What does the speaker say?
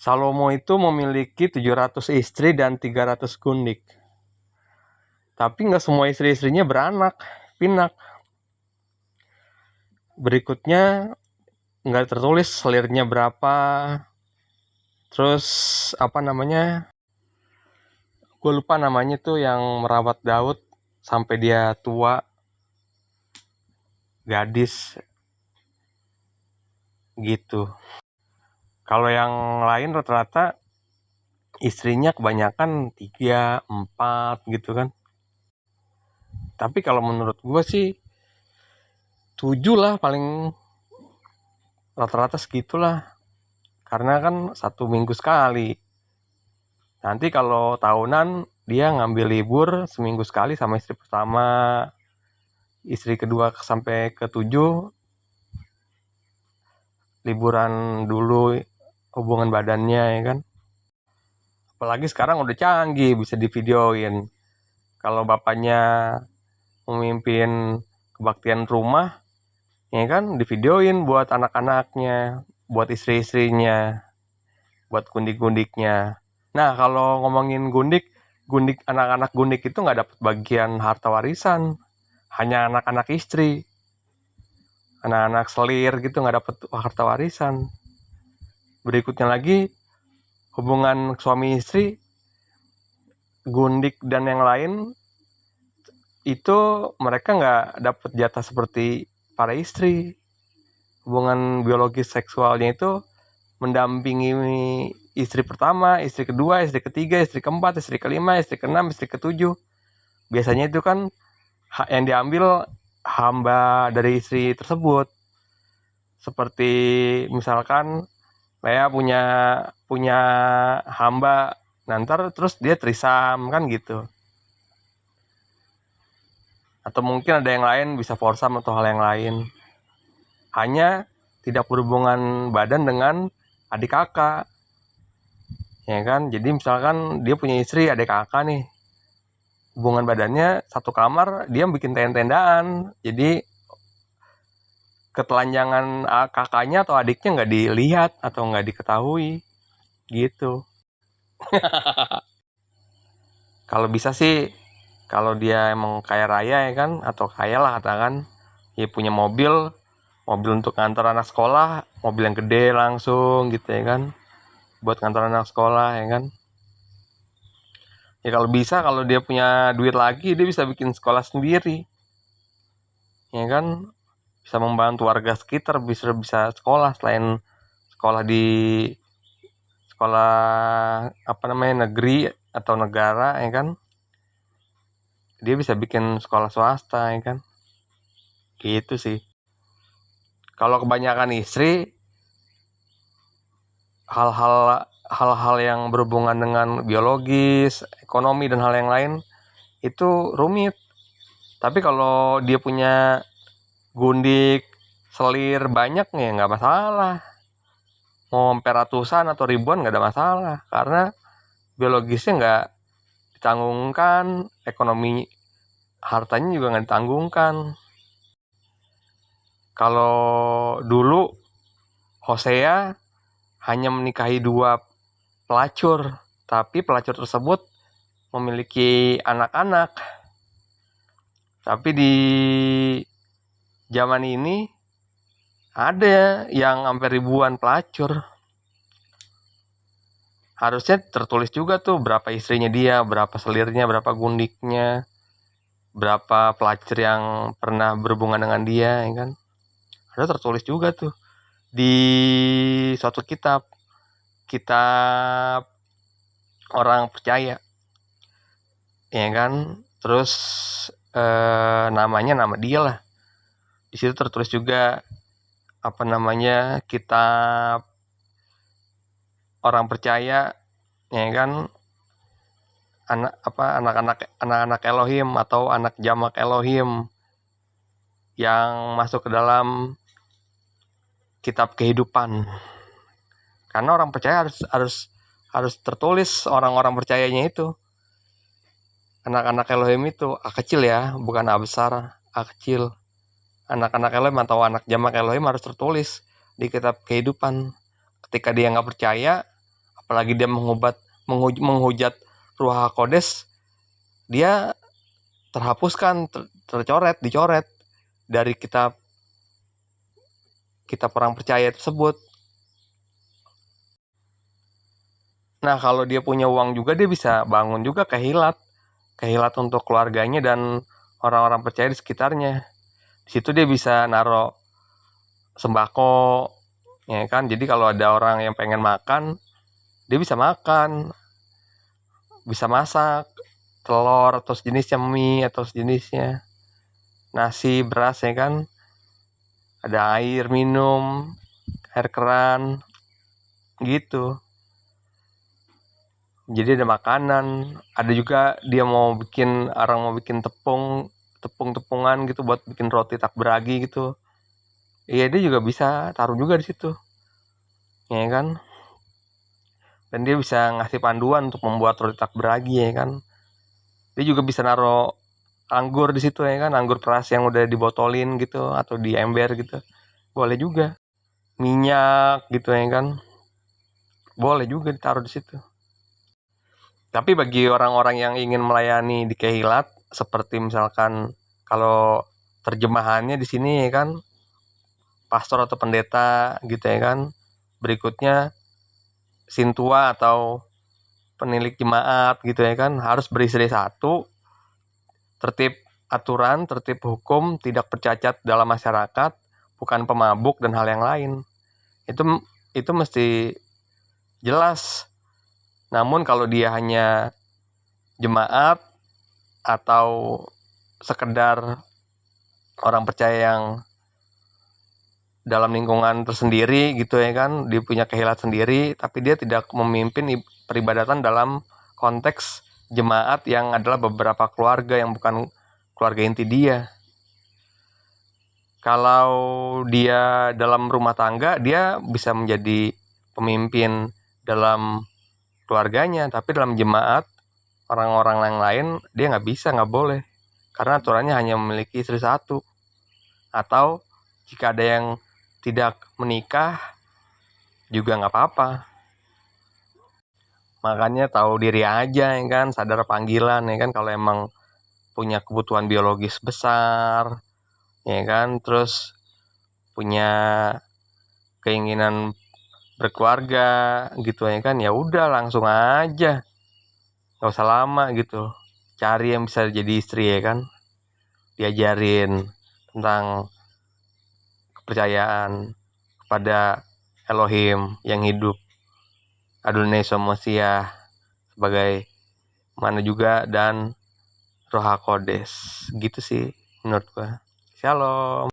Salomo itu memiliki 700 istri dan 300 gundik. Tapi nggak semua istri-istrinya beranak, pinak. Berikutnya nggak tertulis selirnya berapa. Terus gue lupa namanya tuh yang merawat Daud sampai dia tua, gadis gitu. Kalau yang lain rata-rata istrinya kebanyakan 3, 4 gitu kan. Tapi kalau menurut gue sih 7 lah paling, rata-rata segitulah. Karena kan 1 minggu sekali. Nanti kalau tahunan dia ngambil libur seminggu sekali sama istri pertama, istri kedua sampai ke-7 liburan dulu hubungan badannya ya kan. Apalagi sekarang udah canggih, bisa divideoin. Kalau bapaknya memimpin kebaktian rumah, ya kan, divideoin buat anak-anaknya, buat istri-istrinya, buat gundik-gundiknya. Nah, kalau ngomongin gundik anak-anak gundik itu nggak dapat bagian harta warisan, hanya anak-anak istri, anak-anak selir gitu nggak dapat harta warisan. Berikutnya lagi hubungan suami istri, gundik dan yang lain itu mereka nggak dapat jatah seperti para istri. Hubungan biologis seksualnya itu mendampingi istri pertama, istri kedua, istri ketiga, istri keempat, istri kelima, istri keenam, istri ketujuh. Biasanya itu kan yang diambil hamba dari istri tersebut. Seperti misalkan saya punya hamba, nanti terus dia trisam kan gitu. Atau mungkin ada yang lain, bisa foursome atau hal yang lain. Hanya tidak berhubungan badan dengan adik kakak, ya kan. Jadi misalkan dia punya istri adik kakak nih, hubungan badannya satu kamar, dia bikin tenda-tendaan. Jadi ketelanjangan kakaknya atau adiknya nggak dilihat atau nggak diketahui gitu. Kalau bisa sih, kalau dia emang kaya raya ya kan, atau kaya lah katakan, ya punya mobil untuk ngantar anak sekolah, mobil yang gede langsung gitu ya kan, buat ngantar anak sekolah ya kan. Ya kalau bisa, kalau dia punya duit lagi, dia bisa bikin sekolah sendiri ya kan, bisa membantu warga sekitar, bisa sekolah selain sekolah di sekolah negeri atau negara ya kan. Dia bisa bikin sekolah swasta ya kan, gitu sih. Kalau kebanyakan istri, hal-hal yang berhubungan dengan biologis, ekonomi dan hal yang lain itu rumit. Tapi kalau dia punya gundik, selir banyak ya nggak masalah. Mau sampai ratusan atau ribuan nggak ada masalah, karena biologisnya nggak ditanggungkan, ekonomi hartanya juga nggak ditanggungkan. Kalau dulu Hosea hanya menikahi 2 pelacur, tapi pelacur tersebut memiliki anak-anak. Tapi di zaman ini ada yang hampir ribuan pelacur. Harusnya tertulis juga tuh berapa istrinya dia, berapa selirnya, berapa gundiknya, berapa pelacur yang pernah berhubungan dengan dia ya kan. Harus tertulis juga tuh di suatu kitab orang percaya ya kan. Terus namanya nama dia lah, di situ tertulis juga kitab orang percaya ya kan, anak-anak Elohim atau anak jamak Elohim yang masuk ke dalam kitab kehidupan. Karena orang percaya harus tertulis, orang-orang percayanya itu, anak-anak Elohim itu A kecil ya, bukan A besar, A kecil. Anak-anak Elohim atau anak jamak Elohim harus tertulis di kitab kehidupan. Ketika dia nggak percaya, apalagi dia menghujat Ruach HaKodes, dia terhapuskan, dicoret dari kitab orang percaya tersebut. Nah, kalau dia punya uang juga, dia bisa bangun juga kehilat untuk keluarganya dan orang-orang percaya di sekitarnya. Di situ dia bisa naruh sembako, ya kan. Jadi kalau ada orang yang pengen makan, dia bisa makan, bisa masak telur atau sejenisnya, mie atau sejenisnya, nasi, beras, ya kan. Ada air minum, air keran, gitu. Jadi ada makanan. Ada juga dia mau bikin tepung-tepungan gitu buat bikin roti tak beragi gitu. Iya, dia juga bisa taruh juga di situ, ya kan. Dan dia bisa ngasih panduan untuk membuat roti tak beragi, ya kan. Dia juga bisa naruh anggur di situ, ya kan, anggur keras yang udah dibotolin gitu atau di ember gitu, boleh juga. Minyak gitu, ya kan, boleh juga ditaruh di situ. Tapi bagi orang-orang yang ingin melayani di Kehilat, seperti misalkan kalau terjemahannya di sini, ya kan, pastor atau pendeta gitu, ya kan. Berikutnya sintua atau penilik jemaat gitu, ya kan, harus beristri satu, tertib hukum, tidak bercacat dalam masyarakat, bukan pemabuk dan hal yang lain. Itu mesti jelas. Namun kalau dia hanya jemaat atau sekedar orang percaya yang dalam lingkungan tersendiri gitu, ya kan, dia punya kehilat sendiri, tapi dia tidak memimpin peribadatan dalam konteks jemaat yang adalah beberapa keluarga yang bukan keluarga inti dia. Kalau dia dalam rumah tangga, dia bisa menjadi pemimpin dalam keluarganya, tapi dalam jemaat orang-orang yang lain dia nggak boleh, karena aturannya hanya memiliki istri satu, atau jika ada yang tidak menikah juga nggak apa-apa. Makanya tahu diri aja, ya kan, sadar panggilan, ya kan. Kalau emang punya kebutuhan biologis besar, ya kan, terus punya keinginan berkeluarga gitu, ya kan, ya udah langsung aja, nggak usah lama gitu, cari yang bisa jadi istri, ya kan, diajarin tentang kepercayaan kepada Elohim yang hidup, Adonai Somosia sebagai mana juga, dan Ruach HaKodes, gitu sih menurut gua. Shalom.